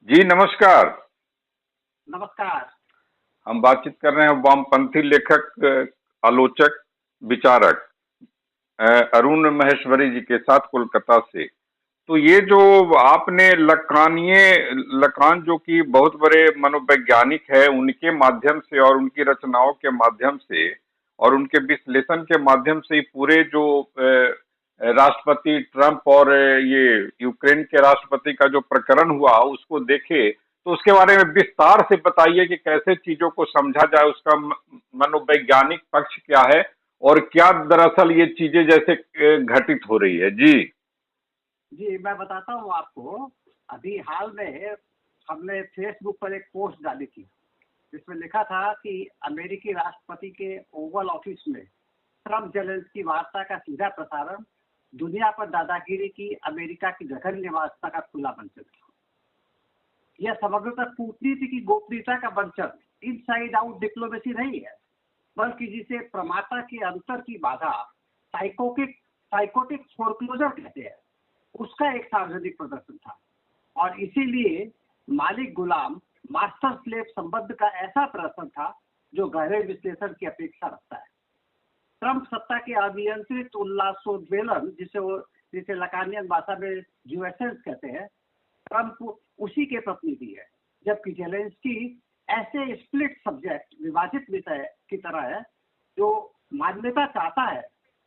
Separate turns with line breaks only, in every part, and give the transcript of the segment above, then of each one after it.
जी नमस्कार।
नमस्कार।
हम बातचीत कर रहे हैं वामपंथी लेखक, आलोचक, विचारक अरुण महेश्वरी जी के साथ कोलकाता से। तो ये जो आपने लकान जो कि बहुत बड़े मनोवैज्ञानिक है, उनके माध्यम से और उनकी रचनाओं के माध्यम से और उनके विश्लेषण के माध्यम से पूरे जो राष्ट्रपति ट्रंप और ये यूक्रेन के राष्ट्रपति का जो प्रकरण हुआ उसको देखे, तो उसके बारे में विस्तार से बताइए कि कैसे चीजों को समझा जाए, उसका मनोवैज्ञानिक पक्ष क्या है और क्या दरअसल ये चीजें जैसे घटित हो रही है। जी
जी, मैं बताता हूँ आपको। अभी हाल में हमने फेसबुक पर एक पोस्ट डाली थी जिसमें लिखा था कि अमेरिकी राष्ट्रपति के ओवल ऑफिस में ट्रम्प जेलेंस्की वार्ता का सीधा प्रसारण दुनिया पर दादागिरी की अमेरिका की जघन्य वार्ता का खुला मंचन था। यह समग्रतः कूटनीति की गोपनीयता का मंचन, इनसाइड आउट डिप्लोमेसी नहीं है, बल्कि जिसे प्रमाता के अंतर की बाधा साइकोटिक फोरक्लोजर कहते हैं, उसका एक सार्वजनिक प्रदर्शन था। और इसीलिए मालिक गुलाम मास्टर स्लेव संबंध का ऐसा प्रदर्शन था जो गहरे विश्लेषण की अपेक्षा रखता है। ट्रंप सत्ता के अनियंत्रित उल्लासोद्वेलन, जिसे लकानियन भाषा में यूएसएस कहते हैं, ट्रंप उसी के प्रतिनिधि है, जबकि जेलेंस्की ऐसे स्प्लिट सब्जेक्ट, विभाजित विषय की तरह है जो मान्यता चाहता है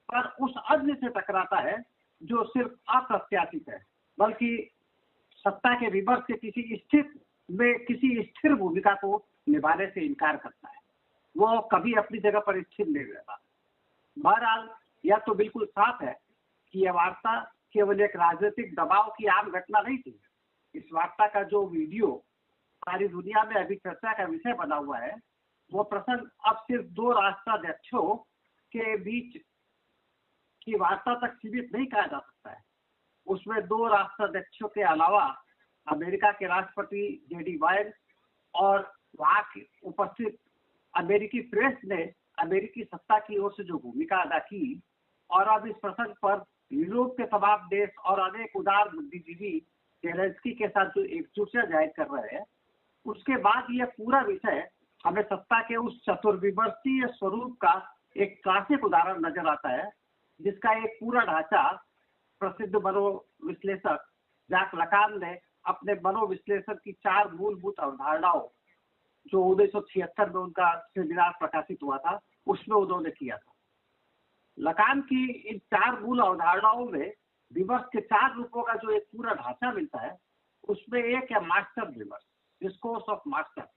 पर उस अन्य से टकराता है जो सिर्फ अप्रत्याशित है, बल्कि सत्ता के विवर्ष के किसी स्थिर भूमिका को निभाने से इनकार करता है। वो कभी अपनी जगह पर स्थिर नहीं रहता। बहरहाल यह तो बिल्कुल साफ है कि यह वार्ता केवल एक राजनीतिक दबाव की आम घटना नहीं थी। इस वार्ता का जो वीडियो सारी दुनिया में अभी चर्चा का विषय बना हुआ है, वो प्रसंग अब सिर्फ दो राष्ट्राध्यक्षों के बीच की वार्ता तक सीमित नहीं कहा जा सकता है। उसमें दो राष्ट्राध्यक्षों के अलावा अमेरिका के राष्ट्रपति जेडी वायन और वहां की उपस्थित अमेरिकी प्रेस ने अमेरिकी सत्ता की ओर से जो भूमिका अदा की, और अब इस प्रसंग पर यूरोप के तमाम देश और अनेक उदार बुद्धिजीवी जेलेंस्की के साथ जो एकजुटता जाहिर कर रहे हैं, उसके बाद यह पूरा विषय हमें सत्ता के उस चतुर्विवर्षीय स्वरूप का एक क्लासिक उदाहरण नजर आता है, जिसका एक पूरा ढांचा प्रसिद्ध मनोविश्लेषक जैक लकान ने अपने मनोविश्लेषण की 4 मूलभूत अवधारणाओं, जो 1976 में उनका सेमिनार प्रकाशित हुआ था, उसमें उन्होंने किया था। लकान की इन 4 मूल अवधारणाओं में विवर्ष के 4 रूपों का जो एक पूरा ढांचा मिलता है, उसमें एक है मास्टर विवर्ष, डिस्कोर्स ऑफ मास्टर,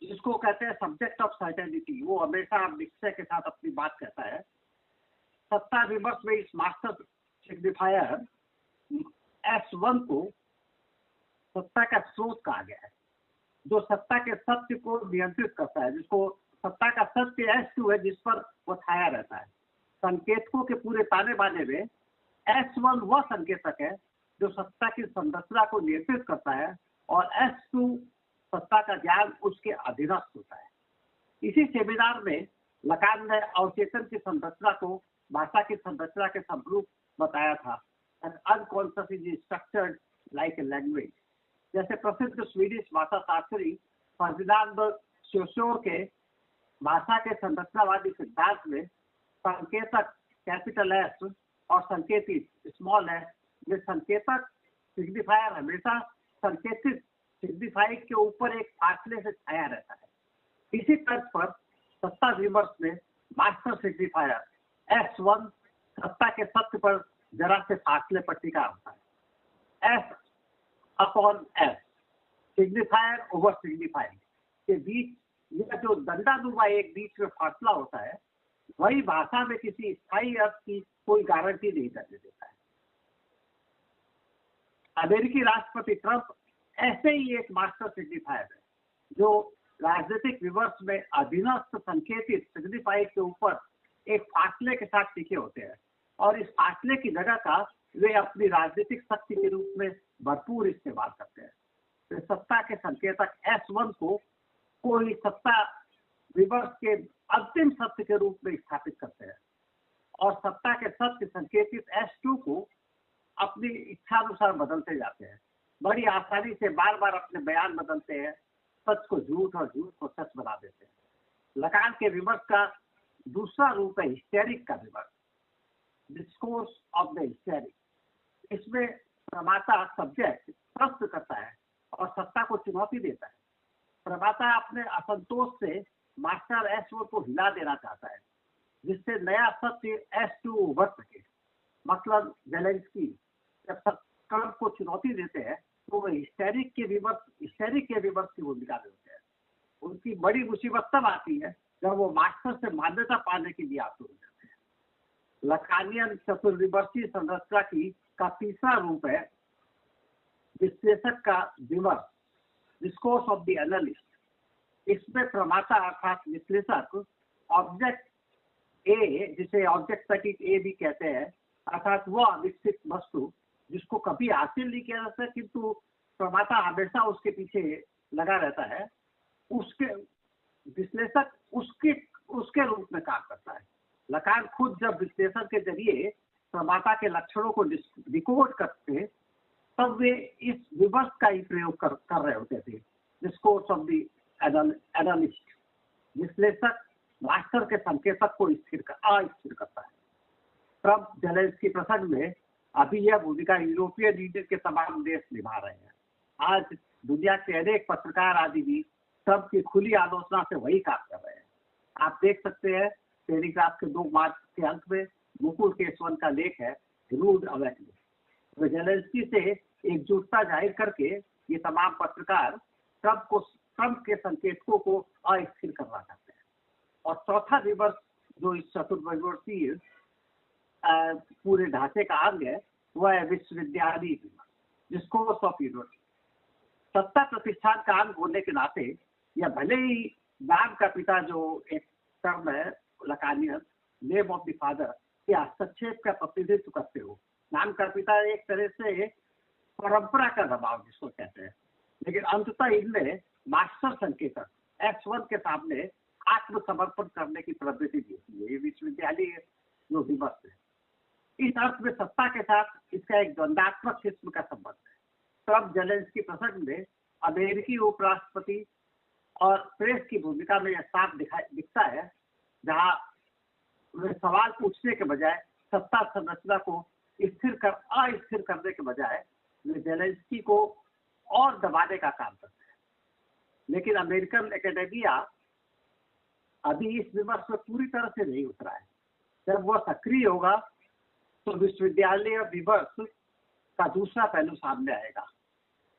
जिसको कहते हैं सब्जेक्ट ऑफ सर्टेनिटी। वो हमेशा निश्चय के साथ अपनी बात कहता है। सत्ता विवर्ष में इस मास्टर सिग्निफायर S1 को सत्ता का स्रोत कहा गया है, जो सत्ता के सत्य को नियंत्रित करता है, जिसको सत्ता का सत्य S2 है, जिस पर वो छाया रहता है। संकेतकों के पूरे ताने बाने में S1 वह संकेतक है जो सत्ता की संरचना को नियंत्रित करता है, और S2 सत्ता का ज्ञान उसके अधीनस्थ होता है। इसी सेमिनार में लकान ने अवचेतन की संरचना को भाषा की संरचना के समरूप बताया था। Unconscious is structured like a language. जैसे प्रसिद्ध स्वीडिश भाषा शास्त्री फर्डिनांड सोश्योर के भाषा के संरचनावादी सिद्धांत में संकेतक कैपिटल एस और संकेती स्मॉल एस, ये संकेतक सिग्निफायर हमेशा संकेतित सिग्निफाइड के ऊपर एक फासले से छाया रहता है। इसी तर्ज पर सत्ता विमर्श में मास्टर सिग्निफायर S1 सत्ता के सत्य पर जरा से फासले पर टिका होता है। S upon S, signifier over signified के बीच यह जो दंडानुमा एक बीच में फासला होता है, वही भाषा में किसी स्थायी अर्थ की कोई गारंटी नहीं करने देता है। अमेरिकी राष्ट्रपति ट्रंप ऐसे ही एक मास्टर सिग्निफायर है, जो राजनीतिक विवर्ष में अधीनस्थ संकेतित सिग्निफाइड के ऊपर एक फासले के साथ टिके होते हैं, और इस फासले की जगह का वे अपनी राजनीतिक शक्ति के रूप में भरपूर इस्तेमाल करते हैं। तो सत्ता के संकेतक S1 को कोई सत्ता विवर्ष के अंतिम सत्य के रूप में स्थापित करते हैं, और सत्ता के सत्य संकेतित S2 को अपनी इच्छानुसार बदलते जाते हैं। बड़ी आसानी से बार बार अपने बयान बदलते हैं, सच को झूठ और झूठ को सच बना देते हैं। लकान के विमर्श का दूसरा रूप है हिस्टेरिक का विमर्श, डिस्कोर्स ऑफ द हिस्टेरिक। इसमें प्रमाता सब्जेक्ट प्रश्न करता है और सत्ता को चुनौती देता है। प्रमाता अपने असंतोष से मास्टर S1 को हिला देना चाहता है, जिससे नया सत्य S2 उभर सके। मतलब जेलेंस्की जब ट्रंप को चुनौती देते हैं तो वो हिस्टेरिक के विमर्श की भूमिका में होते हैं। उनकी बड़ी मुसीबत तब आती है जब वो मास्टर से मान्यता पाने के लिए आतुर हो जाते हैं। लकानियन चतुर्विमर्शी संरचना का तीसरा रूप है विश्लेषक का विमर्श, डिस्कोर्स ऑफ द एनालिस्ट। इसमें प्रमाता अर्थात विश्लेषक ऑब्जेक्ट ए, जिसे ऑब्जेक्ट सर्किट ए भी कहते हैं, अर्थात वो अविकसित वस्तु जिसको कभी हासिल नहीं किया जाता, किंतु प्रमाता हमेशा उसके पीछे लगा रहता है, उसके विश्लेषक उसके रूप में काम करता है। लकान खुद जब विश्लेषण के जरिए प्रमाता के लक्षणों को डिकोड करते तब वे इस विमर्श का ही प्रयोग कर रहे होते थे, डिस्कोर्स ऑफ द एनालिस्ट। विश्लेषक मास्टर के संकेतक को अस्थिर करता है। ट्रंप जेलेंस्की प्रसंग में अभी यह भूमिका यूरोपीय यूनियन के तमाम देश निभा रहे हैं। आज दुनिया के अनेक पत्रकार आदि भी ट्रंप की खुली आलोचना से वही काम कर रहे हैं। आप देख सकते हैं टेलीग्राफ के 2 मार्च के अंक में मुकुल केशवन का लेख है, रूड अवेकनिंग। वे जेलेंस्की से एकजुटता जाहिर करके ये तमाम पत्रकार ट्रंप के संकेतकों को अस्थिर करना चाहते हैं। और चौथा विमर्श जो इस चतुर्विमर्शीय पूरे ढांचे का अंग है वह है विश्वविद्यालय विमर्श, डिस्कोर्स ऑफ यूनिवर्सिटी। सत्ता प्रतिष्ठान का अंग होने के नाते या भले ही नाम का पिता जो एक टर्म है लकानियन, नेम ऑफ द फादर के हस्तक्षेप का प्रतिनिधित्व करते हो, नाम का पिता एक तरह से परंपरा का दबाव जिसको कहते हैं, लेकिन अंततः इनमें मास्टर संकेतक S1 के सामने आत्मसमर्पण करने की प्रवृत्ति भी होती है। ये विश्वविद्यालय जो विमर्श है, इस अर्थ में सत्ता के साथ इसका एक द्वंद्वात्मक किस्म का संबंध है। ट्रंप जेलेंस्की प्रसंग में अमेरिकी उपराष्ट्रपति और प्रेस की भूमिका में यह साफ दिखता है, जहां वे सवाल पूछने के बजाय सत्ता संरचना को अस्थिर करने के बजाय वे जेलेंस्की को और दबाने का काम करते हैं। लेकिन अमेरिकन एकेडेमिया अभी इस विमर्श में पूरी तरह से नहीं उतरा है। जब वह सक्रिय होगा तो विश्वविद्यालय विमर्श का दूसरा पहलू सामने आएगा,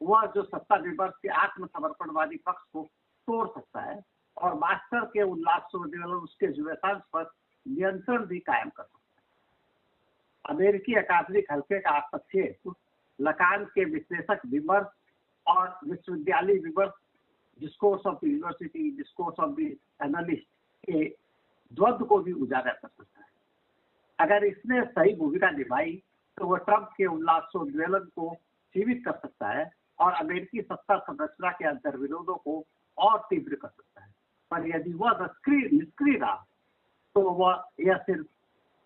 वह जो सत्ता विमर्श के आत्मसमर्पणवादी पक्ष को तोड़ सकता है और मास्टर के उल्लासोद्दीपक उसके जुएसांस पर नियंत्रण भी कायम कर सकता है। अमेरिकी अकादमिक हल्के का हस्तक्षेप लकान के विश्लेषक विमर्श और विश्वविद्यालय विमर्श, discourse of the university, discourse of the analyst के द्वंद्व को भी उजागर कर सकता है। अगर इसने सही भूमिका निभाई तो वह ट्रंप के उल्लासोद्दीपक को सीमित कर सकता है और अमेरिकी सत्ता संरचना के अंतर्विरोधों को और तीव्र कर सकता है। पर यदि वह निष्क्रिय रहा तो वह यह सिर्फ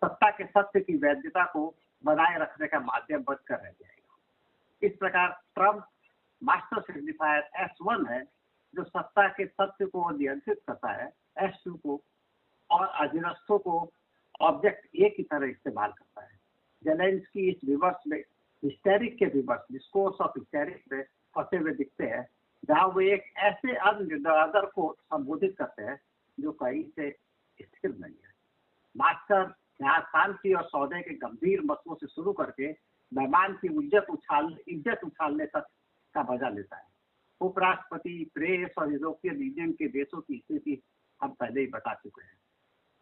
सत्ता के सत्य की वैधता को बनाए रखने का माध्यम बनकर रह जाएगा। इस प्रकार ट्रंप मास्टर सिग्निफायर S1 है जो सत्ता के सत्य को नियंत्रित करता है, S2 को और अधीनस्थों को ऑब्जेक्ट ए की तरह इस्तेमाल करता है। जेलेंस्की इस विमर्श में हिस्टेरिक के विमर्श, डिस्कोर्स ऑफ हिस्टेरिक में फंसे हुए दिखते हैं, जहां वे एक ऐसे अदर को संबोधित करते हैं जो कहीं से स्थिर नहीं है। मास्टर यहाँ शांति और सौदे के गंभीर मसलों से शुरू करके मेहमान की इज्जत उछालने तक का मजा लेता है। उपराष्ट्रपति, प्रेस और यूरोपीय यूनियन के देशों की स्थिति हम पहले ही बता चुके हैं।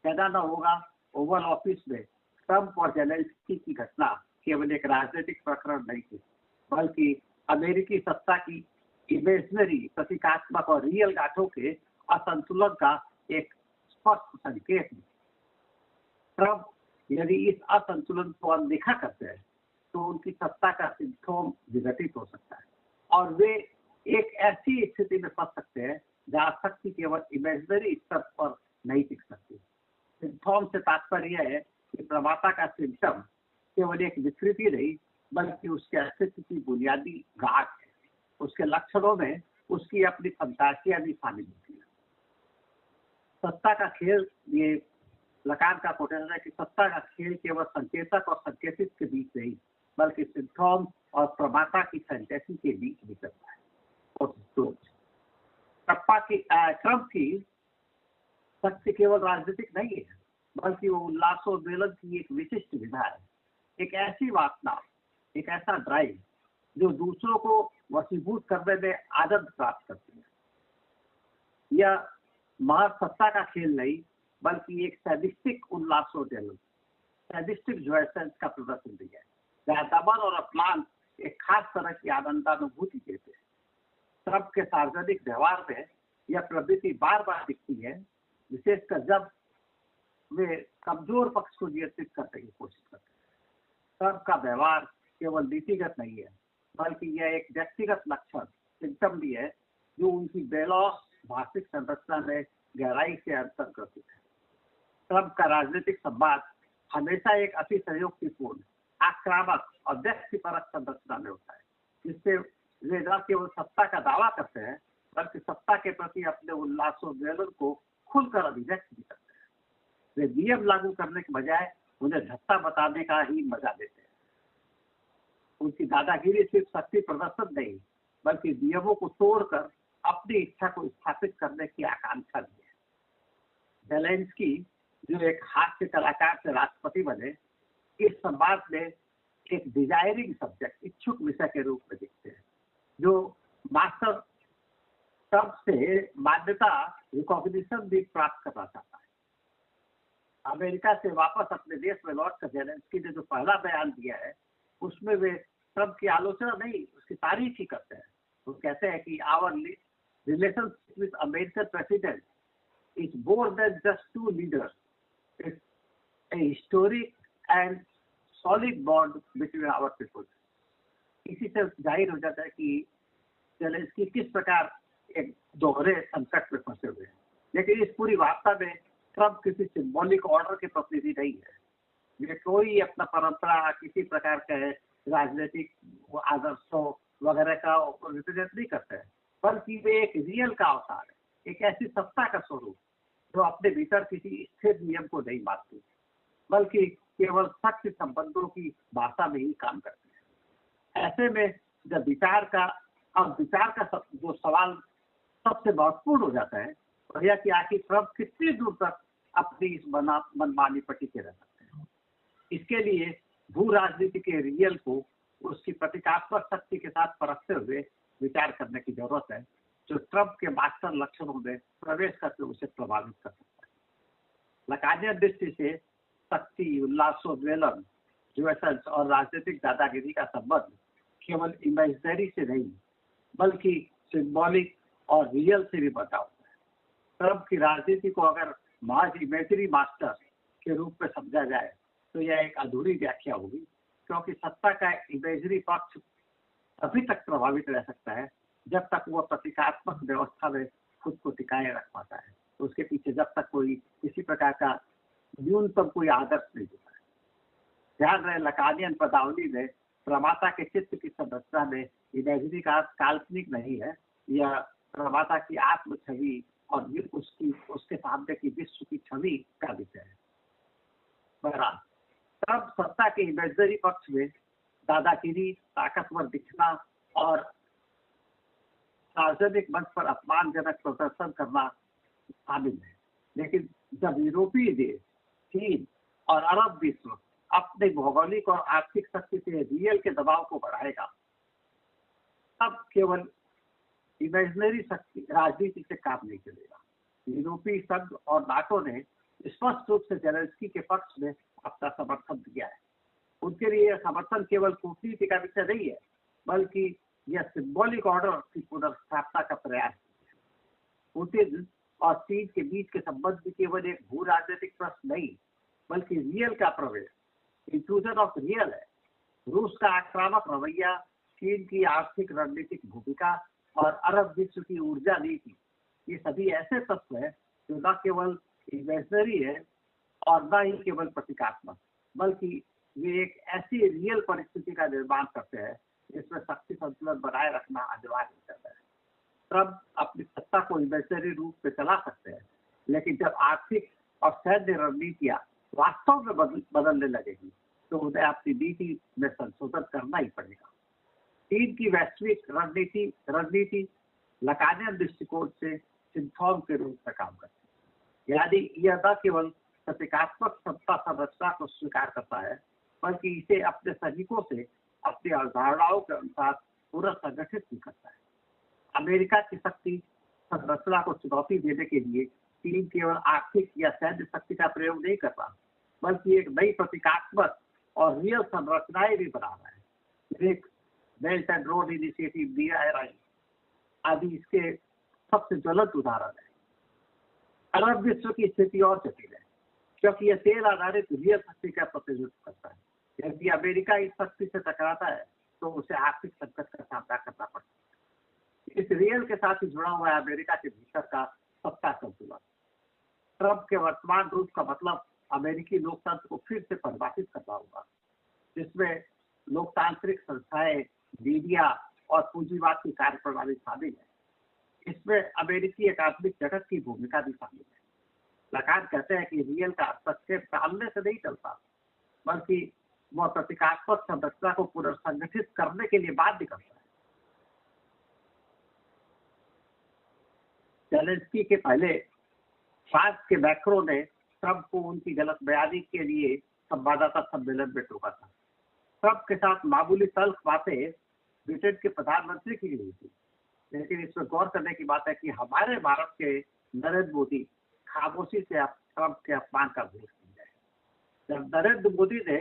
पैदा न होगा ओवल ऑफिस में ट्रंप और जेलेंस्की की घटना केवल एक राजनीतिक प्रकरण नहीं थी, बल्कि अमेरिकी सत्ता की इमेजनरी, प्रतीकात्मक और रियल गांठों के असंतुलन का एक स्पष्ट संकेत है। ट्रंप यदि इस असंतुलन को अनदेखा करते हैं तो उनकी सत्ता का सिम्पटोम विघटित हो सकता है और वे एक ऐसी स्थिति में फंस सकते हैं जहां शक्ति केवल इमेजनरी स्तर पर नहीं टिक सकती। सिम्पटोम से तात्पर्य है कि प्रमाता का सिम्पटम केवल एक विकृति नहीं बल्कि उसके अस्तित्व की बुनियादी गांठ है। उसके लक्षणों में उसकी अपनी फंतासियां भी शामिल होती है। सत्ता का खेल, ये लकान का कोटेशन है कि सत्ता का खेल केवल संकेतक और संकेतित के बीच नहीं, बल्कि सिम्पटॉम और प्रमाता की फैंटेसी के बीच भी करता है। और ट्रंप की शक्ति केवल राजनीतिक नहीं है, बल्कि वो उल्लासोद्वेलन की एक विशिष्ट विधा है, एक ऐसी वासना, एक ऐसा ड्राइव जो दूसरों को वशीभूत करने में आनंद प्राप्त करती है। यह महज सत्ता का खेल नहीं, बल्कि एक सैडिस्टिक उल्लासोद्वेलन, सैडिस्टिक जोयसेंस का प्रदर्शन भी है, जहाँ दमन और अपमान एक खास तरह की आनंदानुभूति देते हैं। ट्रंप के सार्वजनिक व्यवहार में यह प्रवृत्ति बार बार दिखती है, विशेषकर जब वे कमजोर पक्ष को नियंत्रित करने की कोशिश करते हैं। ट्रंप का व्यवहार केवल नीतिगत नहीं है, बल्कि यह एक व्यक्तिगत लक्षण, सिम्टम भी है, जो उनकी बेलौस भाषिक संरचना में गहराई से अंतर्ग्रसित है। ट्रंप का राजनीतिक संवाद हमेशा एक अति सहयोगपूर्ण, आक्रामक और व्यक्तिपरक संरचना में होता है, जिससे वे न केवल सत्ता का दावा करते हैं, बल्कि सत्ता के प्रति अपने उल्लासोद्वेलन को खुलकर अभिव्यक्त भी करते हैं। वे नियम लागू करने के बजाय उन्हें झट्टा बताने का ही मजा लेते हैं। उनकी दादागिरी सिर्फ शक्ति प्रदर्शन नहीं, बल्कि नियमों को तोड़कर अपनी इच्छा को स्थापित करने की आकांक्षा भी है। जेलेंस्की, जो एक हास्य कलाकार से राष्ट्रपति बने, इस संवाद में एक डिजायरिंग सब्जेक्ट, इच्छुक विषय के रूप में दिखते हैं, जो मास्टर ट्रंप से मान्यता, रिकॉग्निशन भी प्राप्त करना चाहता है। अमेरिका से वापस अपने देश में लौटकर जेलेंस्की ने जो पहला बयान दिया है, उसमें वे ट्रंप की आलोचना नहीं, उसकी तारीफ ही करते हैं। वो कहते हैं कि our relationship with American president is more than just two leaders, it's a historic and solid bond between our people. इसी से जाहिर हो जाता है कि जेलेंस्की किस प्रकार एक दोहरे संकट में फंसे हुए हैं। लेकिन इस पूरी वार्ता में ट्रंप किसी सिंबॉलिक ऑर्डर के प्रतिनिधि नहीं है। वे कोई अपना परंपरा, किसी प्रकार के राजनीतिक आदर्शों वगैरह का रिप्रेजेंट नहीं करते हैं, बल्कि वे एक रियल का अवतार है, एक ऐसी सत्ता का स्वरूप जो अपने भीतर किसी स्थिर नियम को नहीं मानती, बल्कि केवल शक्ति संबंधों की भाषा में ही काम करती है। ऐसे में जब विचार का जो सवाल सबसे महत्वपूर्ण हो जाता है, वह यह कि आखिर ट्रंप कितनी दूर तक अपनी इस मनमानी पर टिके रह सकते हैं। इसके लिए भू राजनीति के रियल को उसकी प्रतीकात्मक शक्ति के साथ परखते हुए विचार करने की जरूरत है, जो ट्रंप के मास्टर लक्षणों में प्रवेश करके उसे प्रभावित कर सकता है। लकानियन दृष्टि से शक्ति, उल्लासोद्वेलन, जोयसेंस और राजनीतिक दादागिरी का संबंध केवल इमेजिनरी से नहीं, बल्कि सिंबॉलिक और रियल से भी बचा होता है। ट्रंप की राजनीति को अगर महज इमेजरी मास्टर के रूप में समझा जाए तो यह एक अधूरी व्याख्या होगी, क्योंकि सत्ता का इमेजरी पक्ष अभी तक प्रभावित रह सकता है जब तक वह प्रतीकात्मक व्यवस्था में खुद को टिकाए रख पाता है। तो उसके पीछे जब तक कोई किसी प्रकार का न्यूनतम कोई आदर्श नहीं होता है। ध्यान रहे, लकानियन पदावली में प्रमाता के चित्त की संरचना में इमेजरी का काल्पनिक नहीं है, यह प्रमाता की आत्म छवि और उसके सामने की विश्व की छवि का विषय है। बहरहाल ट्रंप सत्ता के इमेजरी पक्ष में दादागिरी, ताकतवर दिखना और सार्वजनिक मंच पर अपमानजनक प्रदर्शन करना शामिल है। लेकिन जब यूरोपीय देश, चीन और अरब विश्व अपने भौगोलिक और आर्थिक शक्ति से रियल के दबाव को बढ़ाएगा, तब केवल इमेजिनरी शक्ति राजनीति से काम नहीं चलेगा। यूरोपीय संघ और नाटो ने स्पष्ट रूप से जेलेंस्की के पक्ष में अपना समर्थन दिया है। उनके लिए यह समर्थन केवल कूटनीति का विषय नहीं है, बल्कि यह सिंबॉलिक ऑर्डर की पुनर्स्थापना का प्रयास है। पुतिन और चीन के बीच के संबंध भी केवल एक भू राजनीतिक प्रश्न नहीं, बल्कि रियल का प्रवेश, इंक्लूजन ऑफ रियल है। रूस का आक्रामक रवैया, चीन की आर्थिक रणनीतिक भूमिका और अरब विश्व की ऊर्जा नीति, ये सभी ऐसे तत्व हैं जो न केवल इमेजिनरी है और न ही केवल प्रतीकात्मक, बल्कि वे एक ऐसी रियल परिस्थिति का निर्माण करते हैं जिसमें शक्ति संतुलन बनाए रखना अनिवार्य होता है। ट्रंप अपनी सत्ता को इन्वेंटरी रूप में चला सकते हैं, लेकिन जब आर्थिक और सैन्य रणनीतियां वास्तव में बदलने लगेगी तो उन्हें अपनी नीति में संशोधन करना ही पड़ेगा। चीन की वैश्विक रणनीति लकानियन दृष्टिकोण से सिंथॉम के रूप में काम करती है, यानी यह न केवल प्रतीकात्मक सत्ता संरचना को स्वीकार करता है, बल्कि इसे अपने सैनिकों से अपनी अवधारणाओं के अनुसार पूरा संगठित भी करता है। अमेरिका की शक्ति संरचना को चुनौती देने के लिए चीन केवल आर्थिक या सैन्य शक्ति का प्रयोग नहीं कर रहा, बल्कि एक नई प्रतीकात्मक और रियल संरचनाएं भी बना रहा है। एक belt and road initiative BRI आदि इसके सबसे ज्वलंत उदाहरण है। अरब विश्व की स्थिति और जटिल है, क्योंकि यह तेल आधारित रियल शक्ति का प्रतिनिधित्व करता है। यदि अमेरिका इस शक्ति से टकराता है तो उसे आर्थिक संकट का सामना करना पड़ता है। इस रियल के साथ ही जुड़ा हुआ है अमेरिका के भीतर का सत्ता संतुलन। ट्रंप के वर्तमान रूप का मतलब अमेरिकी लोकतंत्र को फिर से परिभाषित करना होगा, जिसमें लोकतांत्रिक संस्थाएं, मीडिया और पूंजीवाद की कार्यप्रणाली शामिल है। इसमें अमेरिकी अकादमिक जगत की भूमिका भी शामिल है। लकान कहते हैं कि रियल का हस्तक्षेप टालने से नहीं चलता, बल्कि वह प्रतीकात्मक संरचना को पुनर्संगठित करने के लिए बाध्य करता है। ज़ेलेंस्की के पहले फ्रांस के मैक्रो ने ट्रंप को उनकी गलत बयानी के लिए संवाददाता सम्मेलन में टोका था। ट्रंप के साथ मामूली तल्ख बातें ब्रिटेन के प्रधानमंत्री की हुई थी, लेकिन इसमें गौर करने की बात है कि हमारे भारत के नरेंद्र मोदी खामोशी से ट्रंप के अपमान का भोग की है। जब नरेंद्र मोदी ने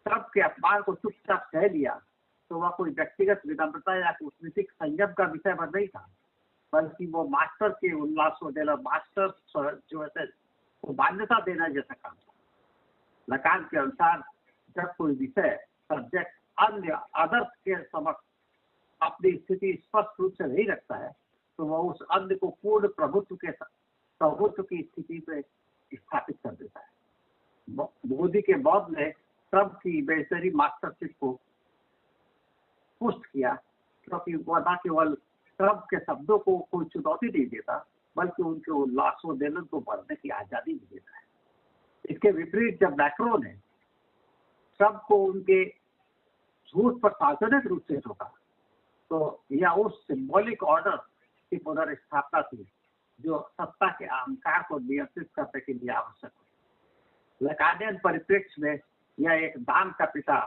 ट्रंप के अपमान को चुपचाप सह लिया तो वह कोई व्यक्तिगत विनम्रता या कूटनीतिक संयम का विषय बन नहीं था, बल्कि वो मास्टर के उल्लासोद्दीपक मास्टर जो है को मान्यता देना जैसा काम था। लकान के अनुसार जब कोई विषय सब्जेक्ट अन्य आदर्श के समक्ष अपनी स्थिति स्पष्ट रूप से नहीं रखता है तो वह उस अन्य को पूर्ण प्रभुत्व की स्थिति में स्थापित कर देता है। मोदी के बौद्ध ने ट्रंप की बेहतरी मास्टरशिप को पुष्ट किया, क्योंकि वह न केवल ट्रंप के शब्दों को कोई चुनौती नहीं देता, बल्कि उनके उल्लासोद्दीलन को बढ़ने की आजादी भी देता है। इसके विपरीत जब मैक्रो ने ट्रंप को उनके झूठ पर सार्वजनिक रूप से ठोका तो यह उस सिंबॉलिक ऑर्डर की पुनर्स्थापना थी जो सत्ता के अहंकार को नियंत्रित करने के लिए आवश्यक है। लकानियन परिप्रेक्ष्य में यह एक दान का पिता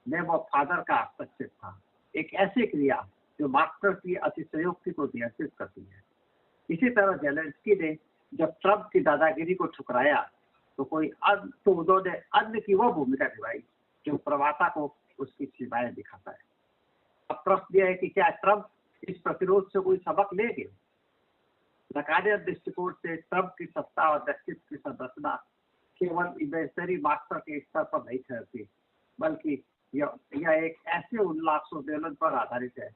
नेम ऑफ फादर का हस्तक्षेप था, एक ऐसी क्रिया जो मास्टर की अतिशयोक्ति को नियंत्रित करती है। इसी तरह ज़ेलेंस्की ने जब ट्रंप की दादागिरी को ठुकराया तो उन्होंने अन्य की वह भूमिका निभाई जो प्रवाता को उसकी सीमाएं दिखाता है। अब प्रश्न यह है कि क्या ट्रंप इस प्रतिरोध से कोई सबक लेंगे? लकानियन दृष्टिकोण से ट्रंप की सत्ता और व्यक्तित्व की संरचना केवल इमेजनरी मास्टर के स्तर पर नहीं ठहरती, बल्कि यह एक ऐसे उल्लासोद्दीलन पर आधारित है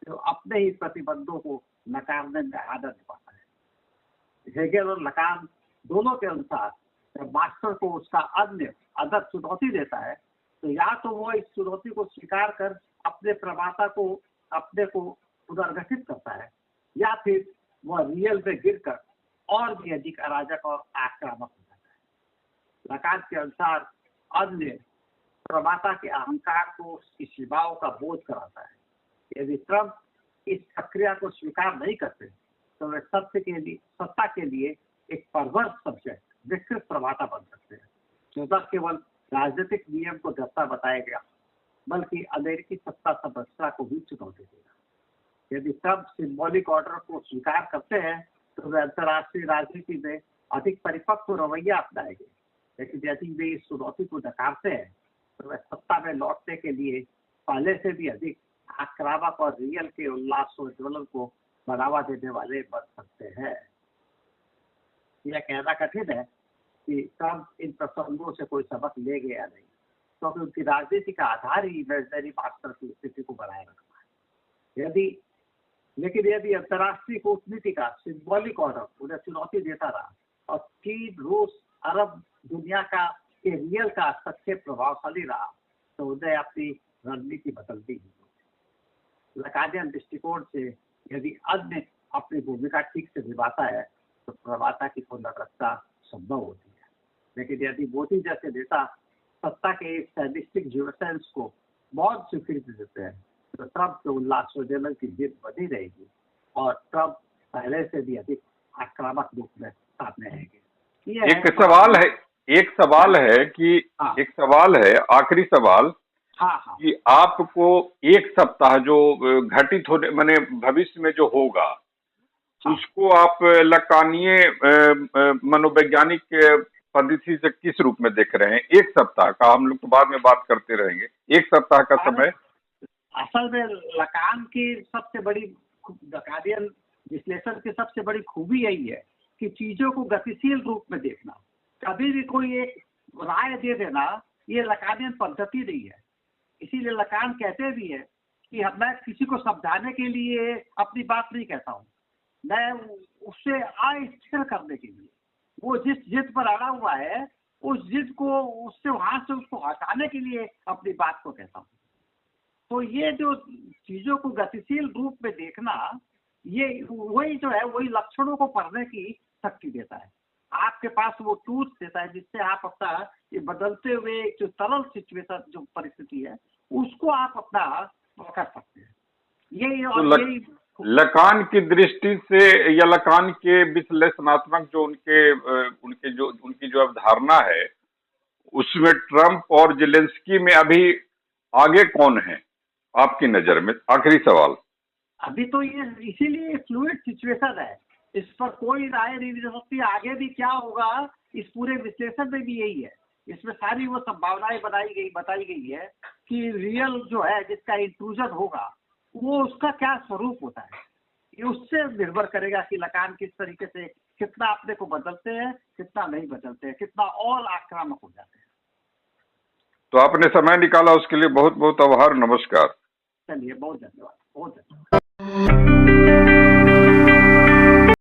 जो अपने ही प्रतिबंधों को नकारने में आदत पाता है। हेगेल और लकान दोनों के अनुसार जब मास्टर को उसका अन्य आदर्श चुनौती देता है तो या तो वो इस चुनौती को स्वीकार कर अपने प्रमाता को अपने को पुनर्गठित करता है, या फिर वह रियल में गिरकर और भी अधिक अराजक और आक्रामक हो जाता है। लकान के अनुसार अन्य प्रमाता के अहंकार को उसकी सीमाओं का बोध कराता है। यदि ट्रंप इस प्रक्रिया को स्वीकार नहीं करते तो वे सत्ता के लिए एक परवर्स सब्जेक्ट विकृत प्रमाता बन सकते हैं, जो न केवल राजनीतिक नियम को दस्ता बताया गया बल्कि अमेरिकी सत्ता संरचना को भी चुनौती देगा। यदि ट्रंप सिंबॉलिक ऑर्डर को स्वीकार करते हैं तो वे अंतर्राष्ट्रीय राजनीति में अधिक परिपक्व रवैया अपनाएंगे, लेकिन यदि वे इस चुनौती को नकारते हैं तो वे सत्ता में लौटने के लिए पहले से भी अधिक आक्रामक और रियल के उल्लासोद्दीलन को बढ़ावा देने वाले बन सकते हैं। यह कहना कठिन है कि ट्रंप इन प्रसंगों से कोई सबक ले गया नहीं, क्योंकि उनकी राजनीति का आधार ही इमेजनरी मास्टर की स्थिति को बनाए रखना है। लेकिन यदि अंतर्राष्ट्रीय कूटनीति का सिंबॉलिक ऑर्डर उन्हें चुनौती देता रहा और चीन, रूस, अरब दुनिया का रियल का हस्तक्षेप प्रभावशाली रहा तो उन्हें अपनी रणनीति बदलती है। लकानियन दृष्टिकोण से यदि अन्य अपनी भूमिका ठीक से निभाता है तो प्रवाता की पुनर्रचना संभव होती है, लेकिन यदि मोदी जैसे नेता सत्ता के इस सैनिस्टिक जीवसेंस को बहुत स्वीकृति देते हैं तो ट्रंप के उल्लास स्वजनल की जिद बनी रहेगी और ट्रंप पहले से भी अधिक आक्रामक रूप में सामने आएंगे।
एक सवाल है कि
हाँ।
एक सवाल है, आखिरी सवाल,
हाँ।
कि आपको एक सप्ताह जो घटित होने माने भविष्य में जो होगा,
हाँ।
उसको आप लकानीय मनोवैज्ञानिक पद्धति से किस रूप में देख रहे हैं? एक सप्ताह का, हम लोग तो बाद में बात करते रहेंगे, एक सप्ताह का समय।
असल में लकान की सबसे बड़ी, लकानियन विश्लेषण की सबसे बड़ी खूबी यही है कि चीजों को गतिशील रूप में देखना, कभी भी कोई एक राय दे देना, ये लकानियन पद्धति नहीं है। इसीलिए लकान कहते भी है कि मैं किसी को समझाने के लिए अपनी बात नहीं कहता हूँ, मैं उससे अस्थिर करने के लिए, वो जिस जिद पर अड़ा हुआ है उस जिद को उससे वहां से उसको हटाने के लिए अपनी बात को कहता हूँ। तो ये जो चीजों को गतिशील रूप में देखना, ये वही जो है वही लक्षणों को पढ़ने की शक्ति देता है, आपके पास वो टूल्स देता है जिससे आप अपना ये बदलते हुए जो सरल सिचुएशन जो परिस्थिति है उसको आप अपना पकड़ सकते हैं। यही और यही
लकान की दृष्टि से या लकान के विश्लेषणात्मक जो उनकी जो अवधारणा है, उसमें ट्रंप और जेलेंस्की में अभी आगे कौन है आपकी नजर में? आखिरी सवाल।
अभी तो ये इसीलिए फ्लूइड सिचुएशन है, इस पर कोई राय नहीं दे सकती। आगे भी क्या होगा इस पूरे विश्लेषण में भी यही है, इसमें सारी वो संभावनाएं बताई गई है कि रियल जो है जिसका इंट्रूजन होगा वो उसका क्या स्वरूप होता है। ये उससे निर्भर करेगा कि लकान किस तरीके से कितना अपने को बदलते हैं, कितना नहीं बदलते हैं, कितना और आक्रामक हो जाते हैं।
तो आपने समय निकाला उसके लिए बहुत बहुत आभार। नमस्कार।
चलिए, बहुत धन्यवाद, बहुत धन्यवाद।